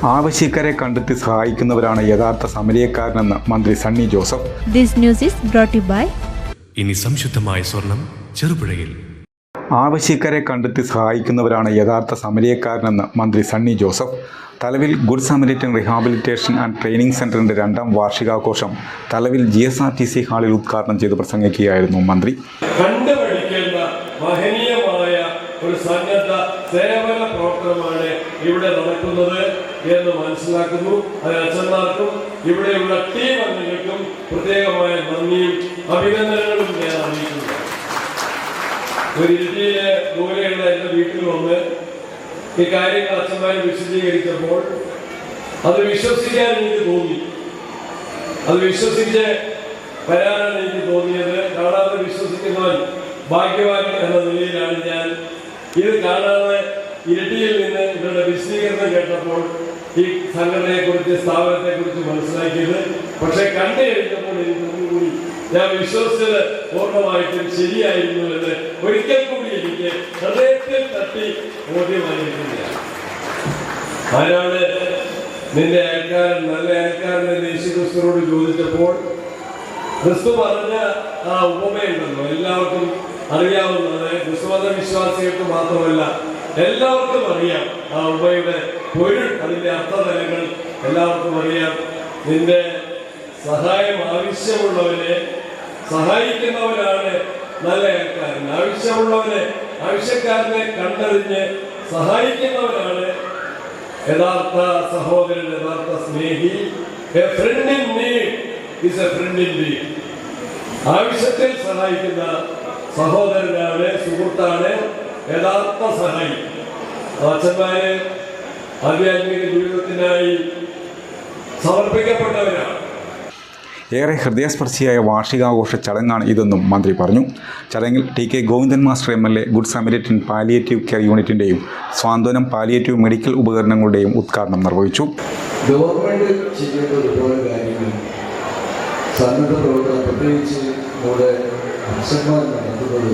ആവശ്യക്കാരെ കണ്ടെത്തി സഹായിക്കുന്നവരാണ് യഥാർത്ഥ സമരക്കാരനെന്ന് മന്ത്രി Sunny Joseph. This news is brought to you by ഇനി സംശുദ്ധമായ സ്വർണം ചെറുപുഴയിൽ. ആവശ്യക്കാരെ കണ്ടെത്തി സഹായിക്കുന്നവരാണ് യഥാർത്ഥ സമരക്കാരനെന്ന് മന്ത്രി Sunny Joseph. Thalavil good Samaritan rehabilitation and training സെൻ്ററിൻ്റെ 2ാം വാർഷികാഘോഷം തലവിൽ GSRTC ഹാളിൽ ഉദ്ഘാടനം ചെയ്ത് പ്രസംഗിക്കുകയായിരുന്നു മന്ത്രി. കണ്ടുപഠിക്കേണ്ട മഹനീയമായ ഒരു സന്നദ്ധ സേവന പ്രവർത്തനമാണ് ഇവിടെ നടക്കുന്നത് എന്ന് മനസ്സിലാക്കുന്നു. അത് അച്ഛന്മാർക്കും ഇവിടെയുള്ള ടീം അംഗങ്ങൾക്കും പ്രത്യേകമായ നന്ദിയും അഭിനന്ദനങ്ങളും ഞാൻ അറിയിക്കുന്നു. ഒരു ഇരിട്ടിയിലെ ദൂരെയുള്ള എൻ്റെ വീട്ടിൽ വന്ന് ഈ കാര്യങ്ങൾ അച്ഛന്മാർ വിശദീകരിച്ചപ്പോൾ അത് വിശ്വസിക്കാൻ എനിക്ക് തോന്നി. അത് വിശ്വസിച്ച് വരാനാണ് എനിക്ക് തോന്നിയത്. കാണാതെ വിശ്വസിക്കുന്നവൻ ഭാഗ്യവാൻ എന്ന നിലയിലാണ് ഞാൻ ഇത് കാണാതെ ഇരട്ടിയിൽ നിന്ന് ഇവരുടെ വിശദീകരണം കേട്ടപ്പോൾ ഈ സംഘടനയെക്കുറിച്ച് സ്ഥാപനത്തെക്കുറിച്ച് മനസ്സിലാക്കിയത്. പക്ഷെ കണ്ടു കഴിഞ്ഞപ്പോൾ എനിക്ക് ഒന്നുകൂടി ഞാൻ വിശ്വസിച്ചത് പൂർണ്ണമായിട്ടും ശരിയായിരുന്നു എന്ന് ഒരിക്കൽ കൂടി എനിക്ക് ഹൃദയത്തിൽ തട്ടി ബോധ്യമായിരിക്കുകയാണ്. ആരാണ് നിന്റെ അയൽക്കാരൻ, നല്ല അയൽക്കാരൻ എന്ന് യേശുക്രിസ്തുവിനോട് ചോദിച്ചപ്പോൾ ക്രിസ്തു പറഞ്ഞ ആ ഉപമയുണ്ടല്ലോ, എല്ലാവർക്കും അറിയാവുന്നത്. ക്രിസ്തുമത വിശ്വാസികൾക്ക് മാത്രമല്ല എല്ലാവർക്കും അറിയാം. ആ ഉപമയുടെ പൊരുൾ, അതിൻ്റെ അർത്ഥതലങ്ങൾ എല്ലാവർക്കും അറിയാം. നിന്റെ സഹായം ആവശ്യമുള്ളവനെ സഹായിക്കുന്നവനാണ് നല്ല അയൽക്കാരൻ. ആവശ്യക്കാരനെ കണ്ടറിഞ്ഞ് സഹായിക്കുന്നവനാണ് യഥാർത്ഥ സഹോദരൻ, യഥാർത്ഥ സ്നേഹി. A friend in need is a friend indeed. ആവശ്യത്തിൽ സഹായിക്കുന്ന സഹോദരനാണ്, സുഹൃത്താണ് യഥാർത്ഥ സഹായി. അച്ഛന്മാര് ആധ്യാത്മിക ജീവിതത്തിനായി സമർപ്പിക്കപ്പെട്ടവരാണ്. ഏറെ ഹൃദയസ്പർശിയായ വാർഷികാഘോഷ ചടങ്ങാണ് ഇതെന്നും മന്ത്രി പറഞ്ഞു. ചടങ്ങിൽ TK Govindan master MLA good Samaritan palliative care യൂണിറ്റിൻ്റെയും സ്വാന്തനം പാലിയേറ്റീവ് മെഡിക്കൽ ഉപകരണങ്ങളുടെയും ഉദ്ഘാടനം നിർവഹിച്ചു. ഗവൺമെൻറ് ചെയ്യേണ്ട ഒരുപാട് കാര്യങ്ങൾ സന്നദ്ധ പ്രവർത്തനം, പ്രത്യേകിച്ച് നമ്മുടെ അച്ഛന്മാർ നടത്തുന്നത്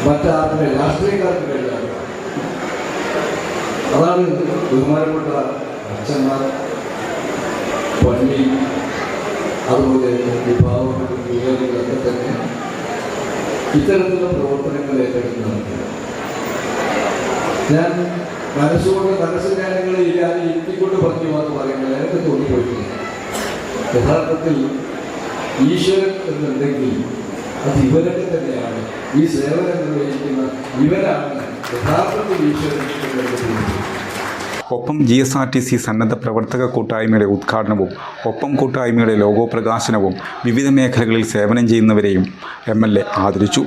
മറ്റാർക്കും രാഷ്ട്രീയക്കാർക്ക് കഴിയാതെ. അതാണ് ബഹുമാനപ്പെട്ട അച്ഛന്മാർ, പള്ളി, അതുപോലെ വിഭാഗങ്ങൾ, യുവതികളൊക്കെ തന്നെ ഇത്തരത്തിലുള്ള പ്രവർത്തനങ്ങൾ ഏറ്റെടുക്കുന്നതാണ്. ഞാൻ മനസ്സുകാര്യങ്ങളെ ഇല്ലാതെ ഇരുത്തിക്കൊണ്ട് പറഞ്ഞു എന്ന് പറയുമ്പോൾ എനിക്ക് തോന്നിപ്പോയിട്ടില്ല. യഥാർത്ഥത്തിൽ ഈശ്വരൻ എന്നുണ്ടെങ്കിൽ അത് ഇവരൊക്കെ തന്നെയാണ്. ഈ സേവനം നിർവഹിക്കുന്ന ഇവരാണ് യഥാർത്ഥത്തിൽ ഈശ്വരൻ എന്നുള്ളത്. ഒപ്പം GSRTC സന്നദ്ധ പ്രവർത്തക കൂട്ടായ്മയുടെ ഉദ്ഘാടനവും ഒപ്പം കൂട്ടായ്മയുടെ ലോഗോ പ്രകാശനവും വിവിധ മേഖലകളിൽ സേവനം ചെയ്യുന്നവരെയും MLA ആദരിച്ചു.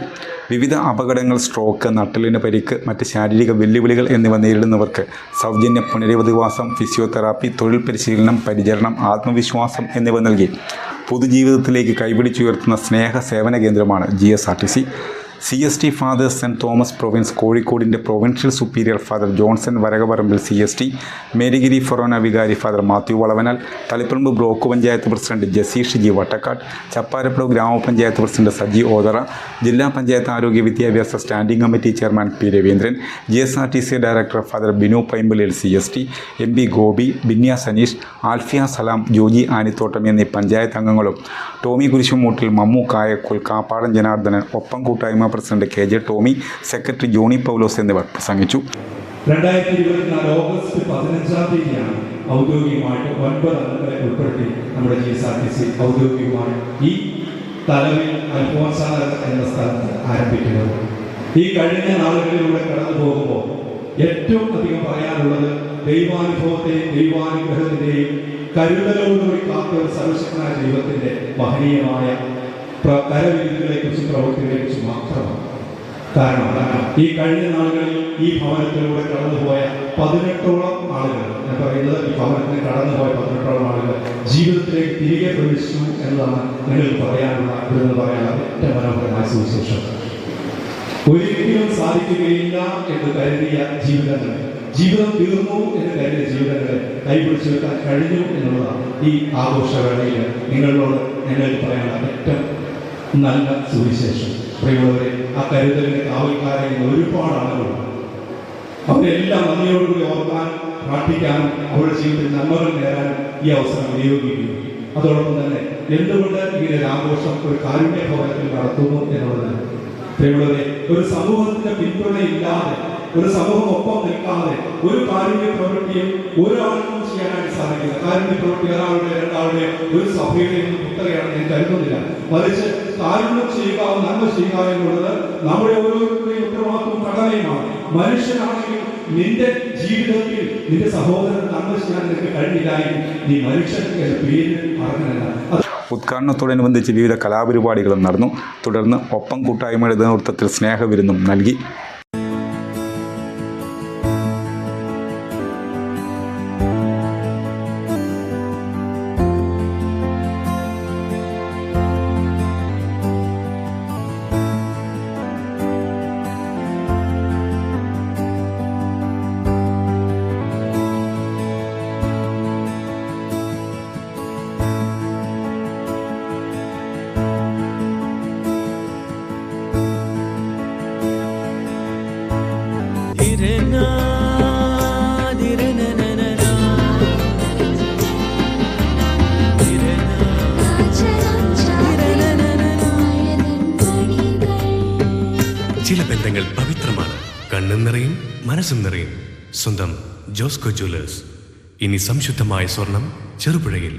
വിവിധ അപകടങ്ങൾ, സ്ട്രോക്ക്, നട്ടലിന് പരിക്ക്, മറ്റ് ശാരീരിക വെല്ലുവിളികൾ എന്നിവ നേരിടുന്നവർക്ക് സൗജന്യ പുനരധിവാസം, ഫിസിയോതെറാപ്പി, തൊഴിൽ പരിശീലനം, പരിചരണം, ആത്മവിശ്വാസം എന്നിവ നൽകി പൊതുജീവിതത്തിലേക്ക് കൈപിടിച്ചുയർത്തുന്ന സ്നേഹ സേവന കേന്ദ്രമാണ് GSRTC. CST fathers Saint Thomas province കോഴിക്കോടിൻ്റെ provincial superior father Johnson Varakaparambil CST, Marygiri ഫൊറോന വികാരി father Mathew Valavanal, Taliparamba block panchayat president Jasheesh G Vattakkad, Chapparappuzha ഗ്രാമപഞ്ചായത്ത് പ്രസിഡന്റ് സജി ഓതറ, ജില്ലാ പഞ്ചായത്ത് ആരോഗ്യ വിദ്യാഭ്യാസ standing committee chairman P Raveendran, GSRTC director father Binu Paimbalil CST, MP Gopi, Binya Saneesh, Alphia Salam, Joji Anithottam എന്നീ പഞ്ചായത്ത് അംഗങ്ങളും ടോമി കുരിശുമൂട്ടിൽ, മമ്മു കായക്കുൽ, കാപ്പാടൻ ജനാർദ്ദനൻ, ഒപ്പം കൂട്ടായ്മ president KJ Tomy, secretary Johnny Paulose എന്നിവർ പ്രസംഗിച്ചു. 2024 ഓഗസ്റ്റ് 15-ാം തീയതിയാണ് ഔദ്യോഗികമായിട്ട് 9 അംഗങ്ങളെ ഉൾപ്പെടുത്തി നമ്മുടെ GSRTC ഔദ്യോഗികമായി ഈ തലവിൽ അൽഫോൻസാനഗർ എന്ന സ്ഥലത്ത് ആരംഭിക്കുന്നത്. ഈ കഴിഞ്ഞ നാളുകളിലൂടെ കടന്നു പോകുമ്പോൾ ഏറ്റവും അധികം പറയാനുള്ളത് ദൈവാനുഭവത്തെയും ദൈവാനുഗ്രഹത്തിൻ്റെയും കരുതലോടുകൂടി കാത്ത ഒരു സർവശക്തനായ ദൈവത്തിൻ്റെ മഹനീയമായ കരവിരുതുകളെക്കുറിച്ചും പ്രവൃത്തികളെക്കുറിച്ചും മാത്രമാണ്. കാരണം ഈ കഴിഞ്ഞ നാളുകളിൽ ഈ ഭവനത്തിലൂടെ കടന്നുപോയ 18ഓളം ആളുകൾ, ഞാൻ പറയുന്നത് ഈ ഭവനത്തിന് കടന്നുപോയ 18ഓളം ആളുകൾ ജീവിതത്തിലേക്ക് തിരികെ പ്രവേശിച്ചു എന്നതാണ് നിങ്ങൾക്ക് പറയാനുള്ള ഏറ്റവും മനോഹരമായ സുവിശേഷം. ഒരിക്കലും സാധിക്കുകയില്ല എന്ന് കരുതിയ ജീവിതം തീർന്നു എന്ന് കരുതിയ ജീവിതങ്ങളെ കൈപിടിച്ചു വെക്കാൻ കഴിഞ്ഞു എന്നുള്ളതാണ് ഈ ആഘോഷവേളയിൽ നിങ്ങളോട് ഞങ്ങൾക്ക് പറയാനുള്ള ഏറ്റവും നല്ല സുവിശേഷം. പ്രിയമുള്ളവരെ, ആ കരുതലിന്റെ കാവൽക്കാരെ ഒരുപാട് ആളുകളുണ്ട്. അവരെല്ലാം നന്ദിയോടുകൂടി ഓർക്കാൻ പ്രാർത്ഥിക്കാനും അവരുടെ ജീവിതത്തിൽ നന്മകൾ നേടാനും ഈ അവസരം വിനിയോഗിക്കുന്നു. അതോടൊപ്പം തന്നെ എന്തുകൊണ്ട് ഇങ്ങനെ ഒരു ആഘോഷം ഒരു കാരുണ്യ ഭവനത്തിൽ നടത്തുന്നു എന്നുള്ളത് പ്രിയമുള്ളവരെ, ഒരു സമൂഹത്തിന്റെ പിന്തുണയില്ലാതെ, ഒരു സമൂഹം ഒപ്പം നിൽക്കാതെ ഒരു കാരുണ്യ പ്രവൃത്തിയും ഒരാൾക്കും ചെയ്യാനായിട്ട് സാധിക്കില്ല. കാരുണ്യ പ്രവൃത്തി ഒരാളുടെ രണ്ടാളുടെ ഒരു സഭയുടെ കുത്തകയാണ് ഞാൻ കരുതുന്നില്ല. മറിച്ച് കാരുണ്യം ചെയ്യുക, നന്മ ചെയ്യുക എന്നുള്ളത് നമ്മുടെ ഓരോരുത്തരുടെയും ഉത്തരവാദിത്വവും കടമയുമാണ്. മനുഷ്യനാണെങ്കിൽ നിന്റെ ജീവിതത്തിൽ നിന്റെ സഹോദരൻ നന്മ ചെയ്യാൻ നിനക്ക് കഴിഞ്ഞില്ലായെങ്കിൽ നീ മനുഷ്യൻ എന്ന പേര് പറഞ്ഞല്ല. ഉദ്ഘാടനത്തോടനുബന്ധിച്ച് വിവിധ കലാപരിപാടികളും നടന്നു. തുടർന്ന് ഒപ്പം കൂട്ടായ്മയുടെ നേതൃത്വത്തിൽ സ്നേഹവിരുന്നും നൽകി. ചില ബന്ധങ്ങൾ പവിത്രമാണ്. കണ്ണും നിറയും മനസ്സും നിറയും. സ്വന്തം ജോസ്കോ ജ്വല്ലേഴ്സ്. ഇനി സംശുദ്ധമായ സ്വർണം ചെറുപുഴയിൽ.